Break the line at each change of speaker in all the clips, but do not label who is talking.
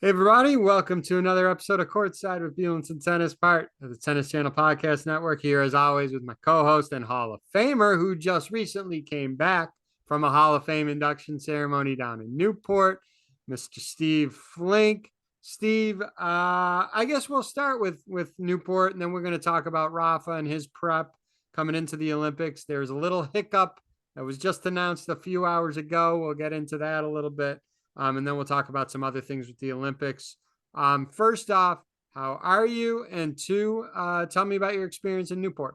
Hey everybody, welcome to another episode of Courtside with Beilinson Tennis, part of the Tennis Channel Podcast Network. Here, as always, with my co-host and Hall of Famer, who just recently came back from a Hall of Fame induction ceremony down in Newport, Mr. Steve Flink. Steve, I guess we'll start with Newport, and then we're going to talk about Rafa and his prep coming into the Olympics. There's a little hiccup that was just announced a few hours ago. We'll get into that a little bit. And then we'll talk about some other things with the Olympics. First off, how are you? And two, tell me about your experience in Newport.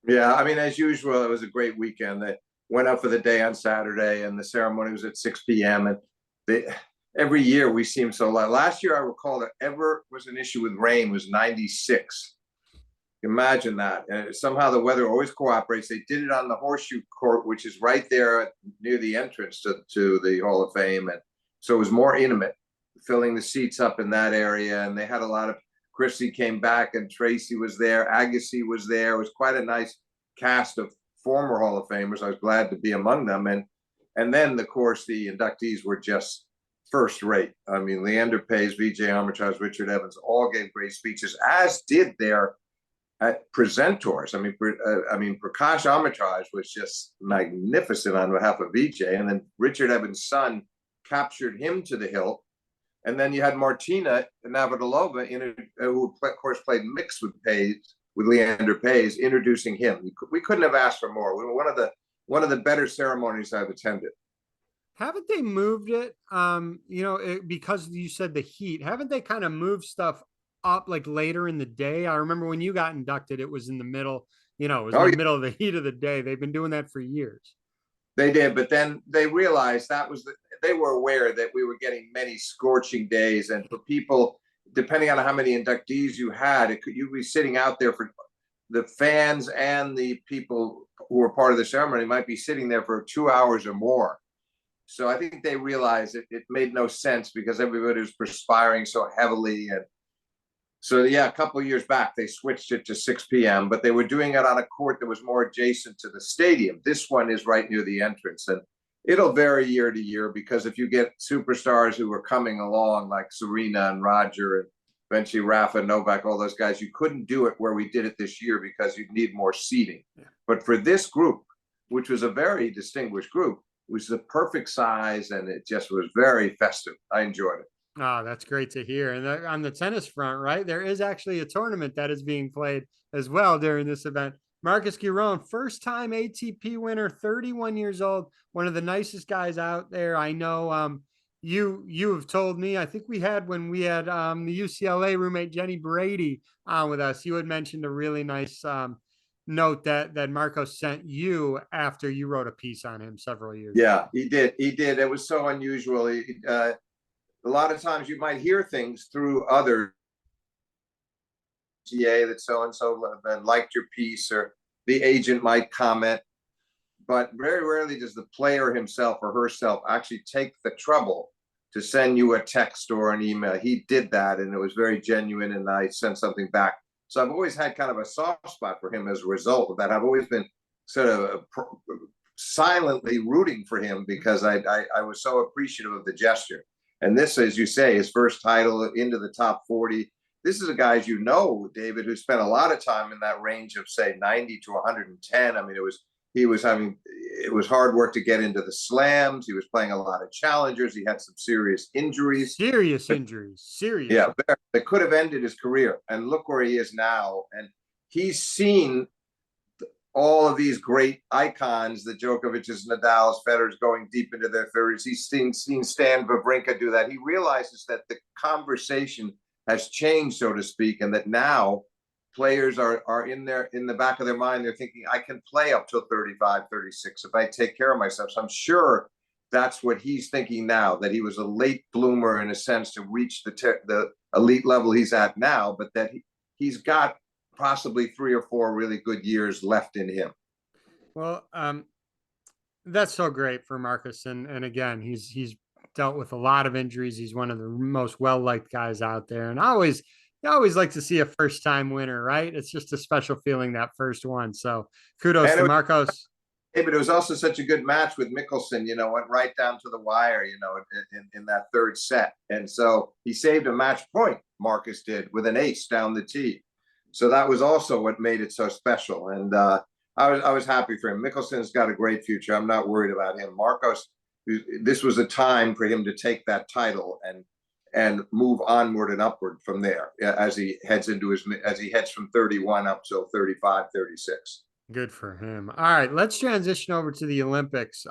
Yeah, I mean, as usual, it was a great weekend. They went up for the day on Saturday, and the ceremony was at 6 p.m. And every year we seem so light. Last year, I recall that ever was an issue with rain was 96. Imagine that. And somehow the weather always cooperates. They did it on the horseshoe court, which is right there near the entrance to the Hall of Fame. And so it was more intimate, filling the seats up in that area. And they had a lot of Chrissy came back and Tracy was there. Agassi was there. It was quite a nice cast of former Hall of Famers. I was glad to be among them. And then, of course, the inductees were just first rate. I mean, Leander Paes, Vijay Amritraj, Richard Evans all gave great speeches, as did their presenters. I mean, Prakash Amritraj was just magnificent on behalf of Vijay, and then Richard Evans' son captured him to the hilt. And then you had Martina Navratilova, who of course played mixed with Leander Paes, introducing him. We couldn't have asked for more. We were one of the better ceremonies I've attended.
Haven't they moved it? Because you said the heat. Haven't they kind of moved stuff up like later in the day? I remember when you got inducted, it was in the middle. It was in the middle of the heat of the day. They've been doing that for years.
They did, but then they realized they were aware that we were getting many scorching days, and for people, depending on how many inductees you had, you'd be sitting out there for the fans and the people who were part of the ceremony might be sitting there for 2 hours or more. So I think they realized it made no sense because everybody was perspiring so heavily. And so, yeah, a couple of years back, they switched it to 6 p.m., but they were doing it on a court that was more adjacent to the stadium. This one is right near the entrance. And it'll vary year to year because if you get superstars who are coming along like Serena and Roger and eventually Rafa, Novak, all those guys, you couldn't do it where we did it this year because you'd need more seating. Yeah. But for this group, which was a very distinguished group, it was the perfect size and it just was very festive. I enjoyed it.
Oh, that's great to hear. And on the tennis front, right, there is actually a tournament that is being played as well during this event. Marcus Giron, first time ATP winner, 31 years old, one of the nicest guys out there. I know you have told me, I think when we had the UCLA roommate Jenny Brady on with us, you had mentioned a really nice note that Marcos sent you after you wrote a piece on him several years ago.
Yeah, he did. He did. It was so unusual. A lot of times you might hear things through others, that so and so liked your piece, or the agent might comment, but very rarely does the player himself or herself actually take the trouble to send you a text or an email. He did that, and it was very genuine, and I sent something back. So I've always had kind of a soft spot for him as a result of that. I've always been sort of silently rooting for him because I was so appreciative of the gesture. And this, as you say, his first title into the top 40. This is a guy, as you know, David, who spent a lot of time in that range of, say, 90 to 110. I mean, it was hard work to get into the slams. He was playing a lot of challengers. He had some serious injuries.
Serious.
Yeah, that could have ended his career. And look where he is now. And he's seen all of these great icons, the Djokovic's, Nadal's, Federer's going deep into their 30s. He's seen Stan Wawrinka do that. He realizes that the conversation has changed, so to speak, and that now players are in the back of their mind. They're thinking, I can play up till 35, 36 if I take care of myself. So I'm sure that's what he's thinking now, that he was a late bloomer in a sense to reach the elite level he's at now, but that he's got possibly 3 or 4 really good years left in him.
Well, that's so great for Marcus. And again, he's dealt with a lot of injuries. He's one of the most well-liked guys out there. And I always like to see a first-time winner, right? It's just a special feeling, that first one. So kudos to Marcos.
Hey, but it was also such a good match with Mickelson, went right down to the wire, in that third set. And so he saved a match point, Marcus did, with an ace down the tee. So that was also what made it so special. And I was happy for him. Mickelson's got a great future. I'm not worried about him. Marcos, this was a time for him to take that title and move onward and upward from there as he heads from 31 up till 35, 36.
Good for him. All right, let's transition over to the Olympics.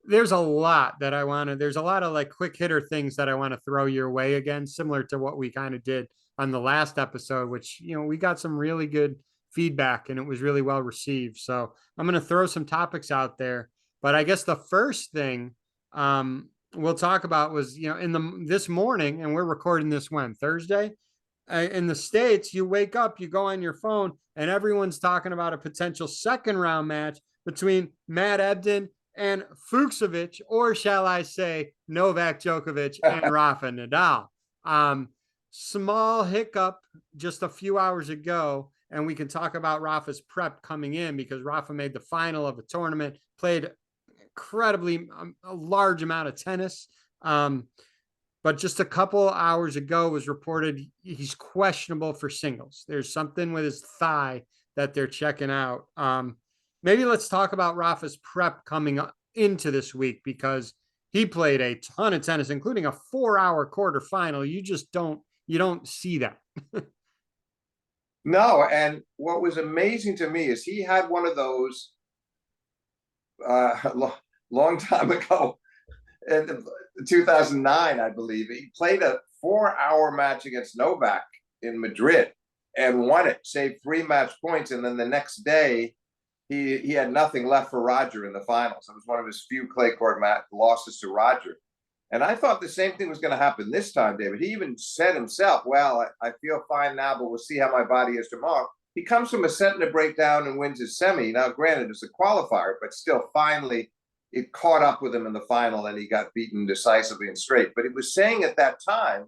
There's a lot that there's a lot of like quick hitter things that I want to throw your way again, similar to what we kind of did on the last episode, which, we got some really good feedback and it was really well received. So I'm going to throw some topics out there. But I guess the first thing we'll talk about was, this morning, and we're recording this when? Thursday? In the States, you wake up, you go on your phone, and everyone's talking about a potential second round match between Matt Ebden and Fuchsovic, or shall I say Novak Djokovic and Rafa Nadal. Small hiccup just a few hours ago, and we can talk about Rafa's prep coming in because Rafa made the final of a tournament, played incredibly a large amount of tennis. But just a couple hours ago was reported he's questionable for singles. There's something with his thigh that they're checking out. Maybe let's talk about Rafa's prep coming into this week because he played a ton of tennis, including a 4-hour quarterfinal. You don't see that.
No, and what was amazing to me is he had one of those long time ago. In 2009, I believe, he played a 4-hour match against Novak in Madrid and won it, saved 3 match points. And then the next day, he had nothing left for Roger in the finals. It was one of his few clay court losses to Roger. And I thought the same thing was going to happen this time, David. He even said himself, well, I feel fine now, but we'll see how my body is tomorrow. He comes from a set and a breakdown and wins his semi. Now, granted, it's a qualifier, but still finally it caught up with him in the final and he got beaten decisively and straight. But he was saying at that time,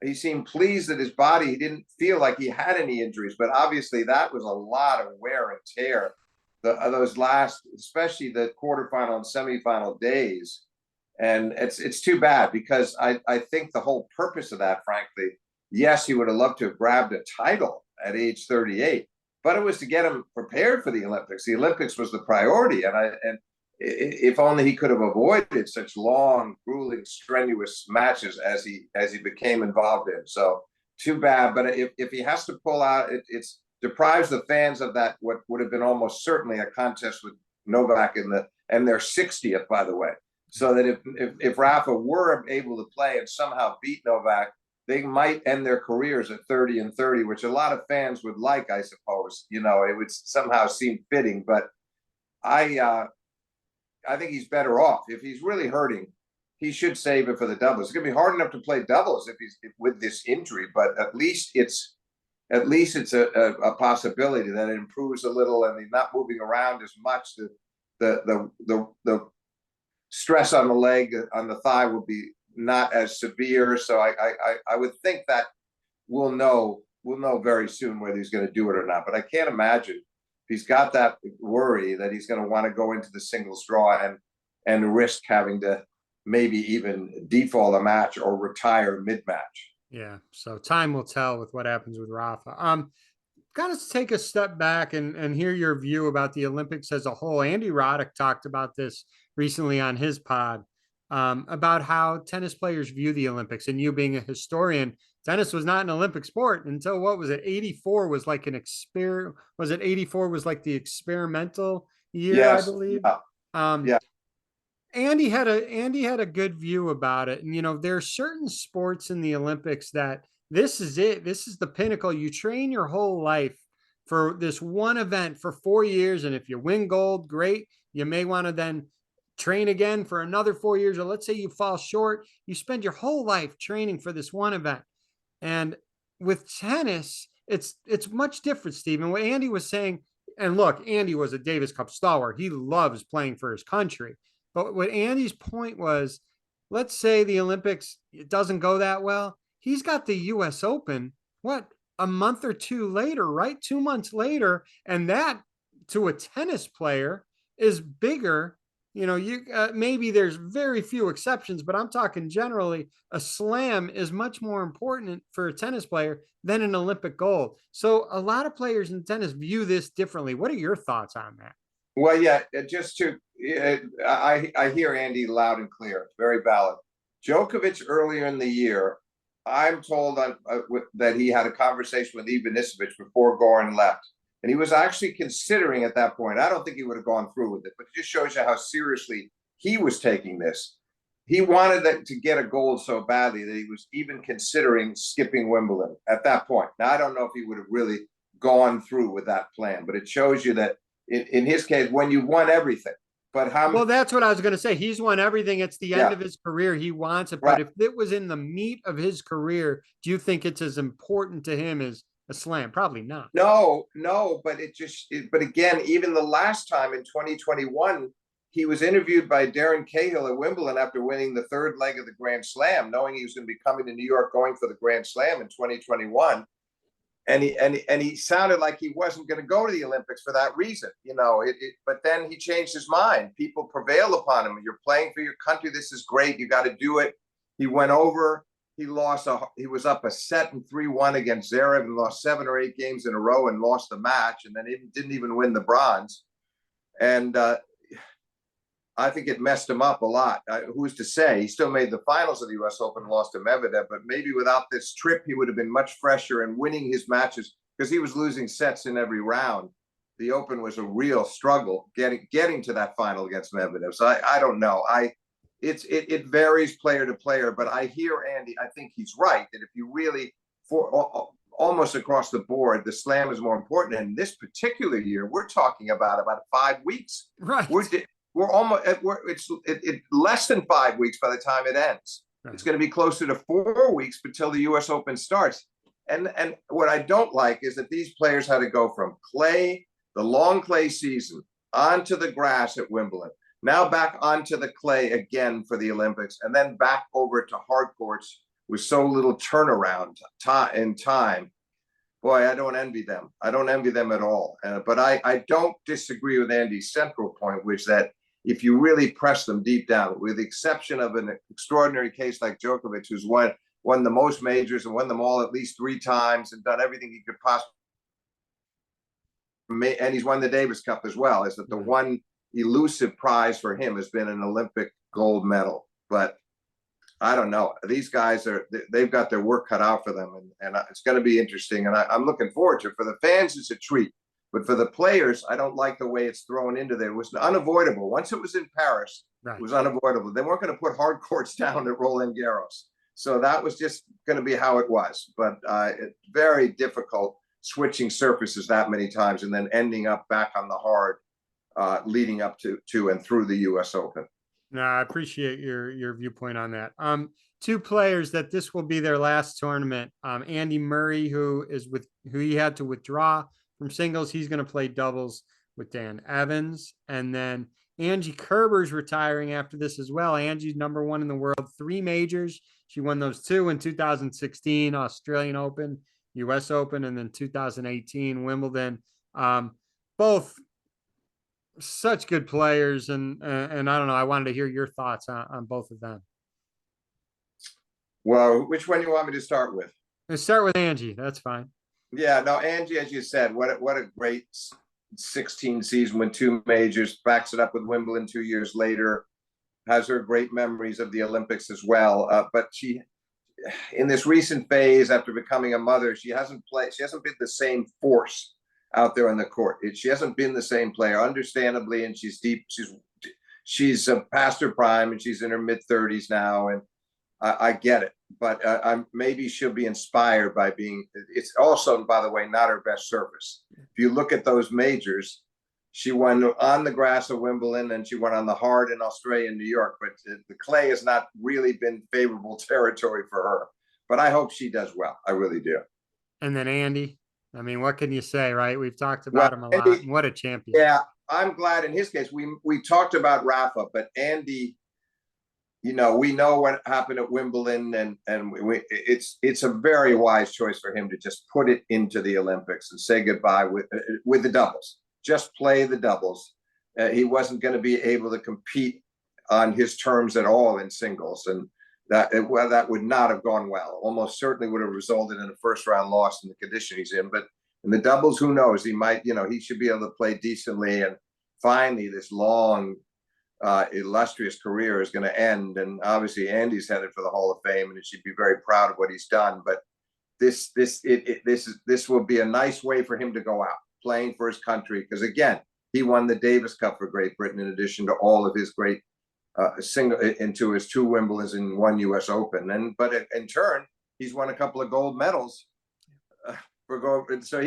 he seemed pleased that his body, he didn't feel like he had any injuries, but obviously that was a lot of wear and tear. Those last, especially the quarterfinal and semifinal days. And it's too bad because I think the whole purpose of that, frankly, yes, he would have loved to have grabbed a title at age 38, but it was to get him prepared for the Olympics. The Olympics was the priority. And if only he could have avoided such long, grueling, strenuous matches as he became involved in. So too bad. But if he has to pull out, it's deprives the fans of that what would have been almost certainly a contest with Novak and their 60th, by the way. So that if Rafa were able to play and somehow beat Novak, they might end their careers at 30 and 30, which a lot of fans would like, I suppose. It would somehow seem fitting. But I think he's better off. If he's really hurting, he should save it for the doubles. It's going to be hard enough to play doubles if he's with this injury, but at least it's a possibility that it improves a little and he's not moving around as much. The stress on the leg, on the thigh will be not as severe. So I would think that we'll know very soon whether he's going to do it or not. But I can't imagine he's got that worry that he's going to want to go into the singles draw and risk having to maybe even default a match or retire mid-match.
Yeah, so time will tell with what happens with Rafa. Got to take a step back and hear your view about the Olympics as a whole. Andy Roddick talked about this recently on his pod about how tennis players view the Olympics. And you being a historian, tennis was not an Olympic sport until what was it? 84 was like was it 84 was like the experimental year,
yes.
I believe.
Yeah.
Andy had a good view about it. And, there are certain sports in the Olympics that this is it. This is the pinnacle. You train your whole life for this one event for 4 years. And if you win gold, great. You may want to then train again for another 4 years. Or let's say you fall short, you spend your whole life training for this one event. And with tennis, it's much different, Stephen. What Andy was saying, and look, Andy was a Davis Cup stalwart. He loves playing for his country. But what Andy's point was, let's say the Olympics, it doesn't go that well. He's got the US Open, a month or two later, right? 2 months later. And that, to a tennis player, is bigger. You know, you maybe there's very few exceptions, but I'm talking generally. A slam is much more important for a tennis player than an Olympic gold. So a lot of players in tennis view this differently. What are your thoughts on that?
Well, yeah, just to, I hear Andy loud and clear, very valid. Djokovic earlier in the year, I'm told that he had a conversation with Ivanisevic before Goran left. And he was actually considering at that point, I don't think he would have gone through with it, but it just shows you how seriously he was taking this. He wanted to get a gold so badly that he was even considering skipping Wimbledon at that point. Now, I don't know if he would have really gone through with that plan, but it shows you that in his case, when you won everything, but how?
Well, that's what I was going to say. He's won everything. It's the end of his career. He wants it. But
Right.
if it was in the meat of his career, do you think it's as important to him as a slam? Probably not.
No, but but again, even the last time in 2021, he was interviewed by Darren Cahill at Wimbledon after winning the third leg of the Grand Slam, knowing he was going to be coming to New York going for the Grand Slam in 2021. And he sounded like he wasn't going to go to the Olympics for that reason, but then he changed his mind. People prevailed upon him. You're playing for your country. This is great. You got to do it. He went over. He he was up a set in 3-1 against Zverev and lost 7 or 8 games in a row and lost the match. And then he didn't even win the bronze. And I think it messed him up a lot. Who's to say? He still made the finals of the U.S. Open and lost to Medvedev, but maybe without this trip, he would have been much fresher and winning his matches because he was losing sets in every round. The Open was a real struggle getting to that final against Medvedev. So I don't know. It varies player to player, but I hear Andy. I think he's right that if you really almost across the board, the slam is more important. And this particular year, we're talking about 5 weeks.
Right.
We're almost it's less than 5 weeks by the time it ends. Right. It's going to be closer to 4 weeks until the U.S. Open starts. And what I don't like is that these players had to go from clay, the long clay season, onto the grass at Wimbledon, now back onto the clay again for the Olympics, and then back over to hard courts with so little turnaround in time. Boy, I don't envy them. I don't envy them at all. But I don't disagree with Andy's central point, which that if you really press them deep down, with the exception of an extraordinary case like Djokovic, who's won the most majors and won them all at least 3 times and done everything he could possibly, and he's won the Davis Cup as well, is that the one elusive prize for him has been an Olympic gold medal. But I don't know. These guys they've got their work cut out for them, and it's going to be interesting. And I'm looking forward to it. For the fans, it's a treat. But for the players, I don't like the way it's thrown into there. It was unavoidable. Once it was in Paris, It was unavoidable. They weren't going to put hard courts down at Roland Garros. So that was just going to be how it was. But it's very difficult switching surfaces that many times and then ending up back on the hard leading up to and through the U.S. Open.
No, I appreciate your viewpoint on that. 2 players that this will be their last tournament. Andy Murray, who he had to withdraw from singles. He's going to play doubles with Dan Evans. And then Angie Kerber's retiring after this as well. Angie's #1 in the world, 3 majors. She won those 2 in 2016, Australian Open, US Open, and then 2018, Wimbledon. Both such good players. And I don't know, I wanted to hear your thoughts on both of them.
Well, which one do you want me to start with?
Let's start with Angie. That's fine.
Yeah, no, Angie, as you said, what a great 16 season, win 2 majors, backs it up with Wimbledon 2 years later, has her great memories of the Olympics as well. But she, in this recent phase after becoming a mother, she hasn't been the same force out there on the court. She hasn't been the same player, understandably, and she's past her prime and she's in her mid-30s now, and I get it. But maybe she'll be inspired by it's also, by the way, not her best surface. If you look at those majors, she won on the grass of Wimbledon and she won on the hard in Australia and New York, but the clay has not really been favorable territory for her. But I hope she does well. I really do.
And then Andy, I mean, what can you say, right? We've talked about him a lot. What a champion.
Yeah, I'm glad in his case. We talked about Rafa, but Andy, we know what happened at Wimbledon, and it's a very wise choice for him to just put it into the Olympics and say goodbye with the doubles. Just play the doubles. he wasn't going to be able to compete on his terms at all in singles, and that would not have gone well. Almost certainly would have resulted in a first round loss in the condition he's in. But in the doubles, who knows? He might, he should be able to play decently. And finally, this long, illustrious career is going to end. And obviously, Andy's headed for the Hall of Fame, and he should be very proud of what he's done. But this will be a nice way for him to go out playing for his country, because again, he won the Davis Cup for Great Britain in addition to all of his great into his 2 Wimbledons and 1 U.S. Open, but in turn he's won a couple of gold medals so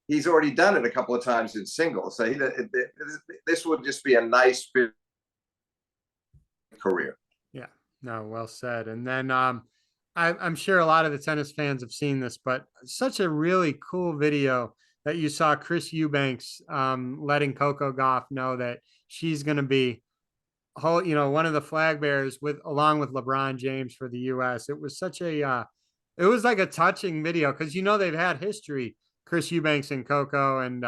he's already done it a couple of times in singles, so this will just be a nice career.
Yeah, no, well said. And then I'm sure a lot of the tennis fans have seen this, but such a really cool video that you saw Chris Eubanks letting Coco Gauff know that she's going to be one of the flag bearers along with LeBron James for the U.S. It was such a it was like a touching video, because they've had history, Chris Eubanks and Coco, and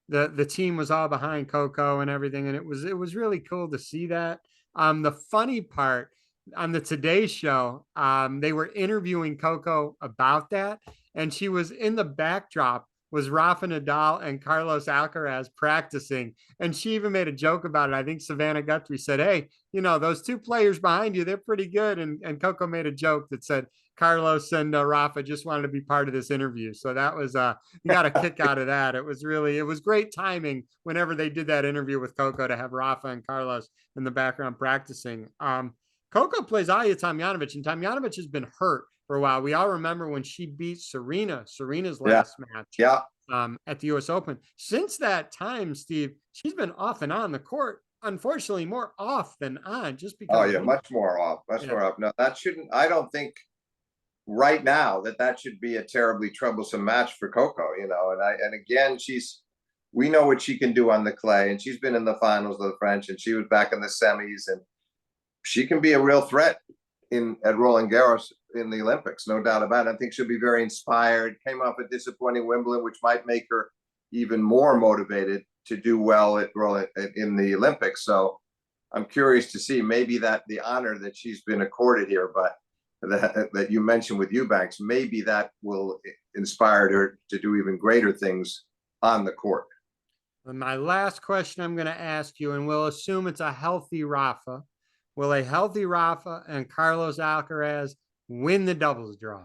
the team was all behind Coco and everything, and it was really cool to see that. The funny part, on the Today Show, they were interviewing Coco about that, and she was in the backdrop was Rafa Nadal and Carlos Alcaraz practicing. And she even made a joke about it. I think Savannah Guthrie said, hey, those 2 players behind you, they're pretty good. And Coco made a joke that said Carlos and Rafa just wanted to be part of this interview. So that was, you got a kick out of that. It was great timing whenever they did that interview with Coco to have Rafa and Carlos in the background practicing. Coco plays Ajla Tomljanovic, and Tomljanovic has been hurt for a while. We all remember when she beat Serena's last match at the U.S. Open. Since that time, Steve, she's been off and on the court. Unfortunately, more off than on, just because.
Oh, yeah, much more off. More off. No, that shouldn't, I don't think right now that should be a terribly troublesome match for Coco, and again, we know what she can do on the clay, and she's been in the finals of the French, and she was back in the semis, and she can be a real threat at Roland Garros in the Olympics, no doubt about it. I think she'll be very inspired. Came off a disappointing Wimbledon, which might make her even more motivated to do well in the Olympics. So I'm curious to see maybe that the honor that she's been accorded here, but that you mentioned with Eubanks, maybe that will inspire her to do even greater things on the court.
And my last question I'm going to ask you, and we'll assume it's a healthy Rafa. Will a healthy Rafa and Carlos Alcaraz win the doubles draw?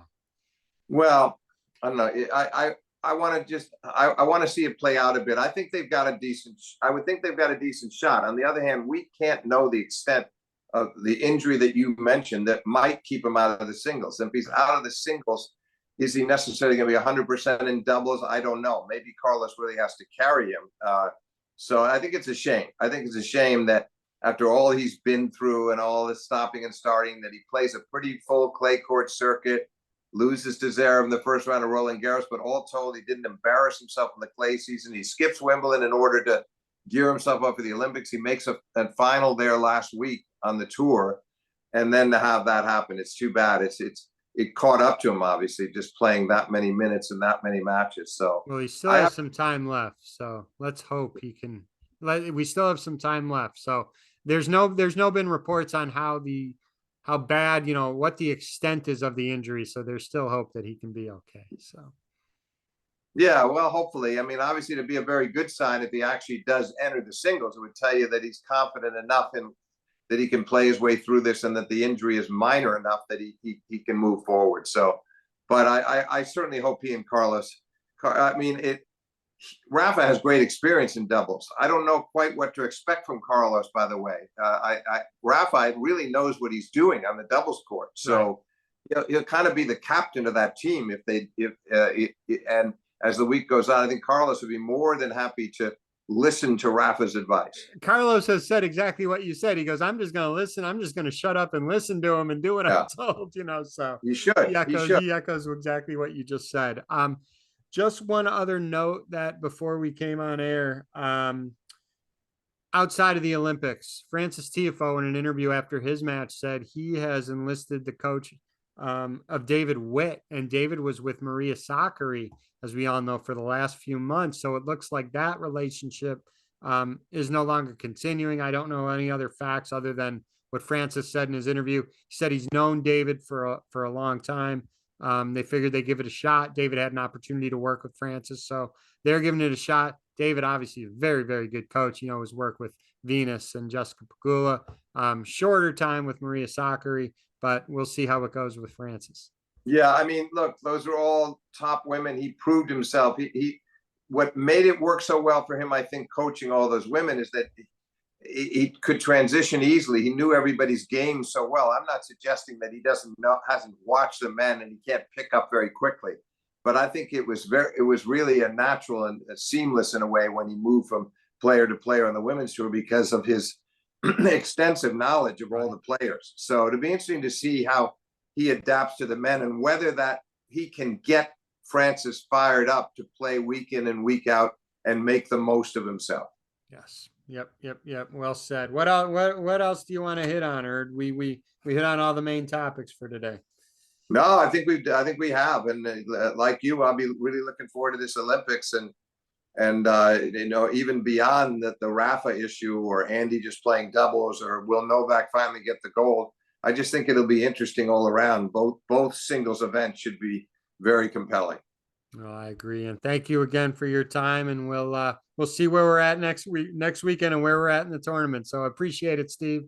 Well, I don't know. I want to see it play out a bit. I think they've got a decent. I would think they've got a decent shot. On the other hand, we can't know the extent of the injury that you mentioned that might keep him out of the singles. And if he's out of the singles, is he necessarily going to be 100% in doubles? I don't know. Maybe Carlos really has to carry him. So I think it's a shame. I think it's a shame that after all he's been through and all this stopping and starting, that he plays a pretty full clay court circuit, loses to Zverev in the first round of Roland Garros, but all told, he didn't embarrass himself in the clay season. He skips Wimbledon in order to gear himself up for the Olympics. He makes a final there last week on the tour, and then to have that happen, it's too bad. It caught up to him, obviously, just playing that many minutes and that many matches. So,
well, he still has some time left. So let's hope he can. We still have some time left. So there's no been reports on how bad, what the extent is of the injury. So there's still hope that he can be okay. So.
Yeah, well, hopefully. I mean, obviously, it'd be a very good sign if he actually does enter the singles. It would tell you that he's confident enough that he can play his way through this, and that the injury is minor enough that he can move forward. So, but I certainly hope he and Carlos. I mean, Rafa has great experience in doubles. I don't know quite what to expect from Carlos, by the way. Rafa really knows what he's doing on the doubles court, so he'll kind of be the captain of that team and as the week goes on, I think Carlos would be more than happy to listen to Rafa's advice.
Carlos has said exactly what you said. He goes, I'm just going to listen. I'm just going to shut up and listen to him and do what I'm told, so
he should.
He echoes exactly what you just said. Just one other note that before we came on air, outside of the Olympics, Francis Tiafoe in an interview after his match said he has enlisted the coach of David Witt, and David was with Maria Sakkari, as we all know, for the last few months. So it looks like that relationship is no longer continuing. I don't know any other facts other than what Francis said in his interview. He said he's known David for a long time. They figured they'd give it a shot. David had an opportunity to work with Francis, so they're giving it a shot. David, obviously, a very, very good coach. You know, his work with Venus and Jessica Pegula. Shorter time with Maria Sakkari, but we'll see how it goes with Francis.
Yeah, I mean, look, those are all top women. He proved himself. He what made it work so well for him, I think, coaching all those women is that he could transition easily. He knew everybody's game so well. I'm not suggesting that he hasn't watched the men and he can't pick up very quickly, but I think it was really a natural and a seamless in a way when he moved from player to player on the women's tour because of his extensive knowledge of all the players. So it'll be interesting to see how he adapts to the men and whether that he can get Francis fired up to play week in and week out and make the most of himself.
Yes. Yep. Well said. What else do you want to hit on? Or we hit on all the main topics for today?
No, I think we have, and like you, I'll be really looking forward to this Olympics and you know, even beyond the Rafa issue or Andy just playing doubles or will Novak finally get the gold. I just think it'll be interesting all around. Both singles events should be very compelling.
Oh, I agree, and thank you again for your time. And we'll see where we're at next weekend, and where we're at in the tournament. So I appreciate it, Steve.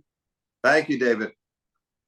Thank you, David.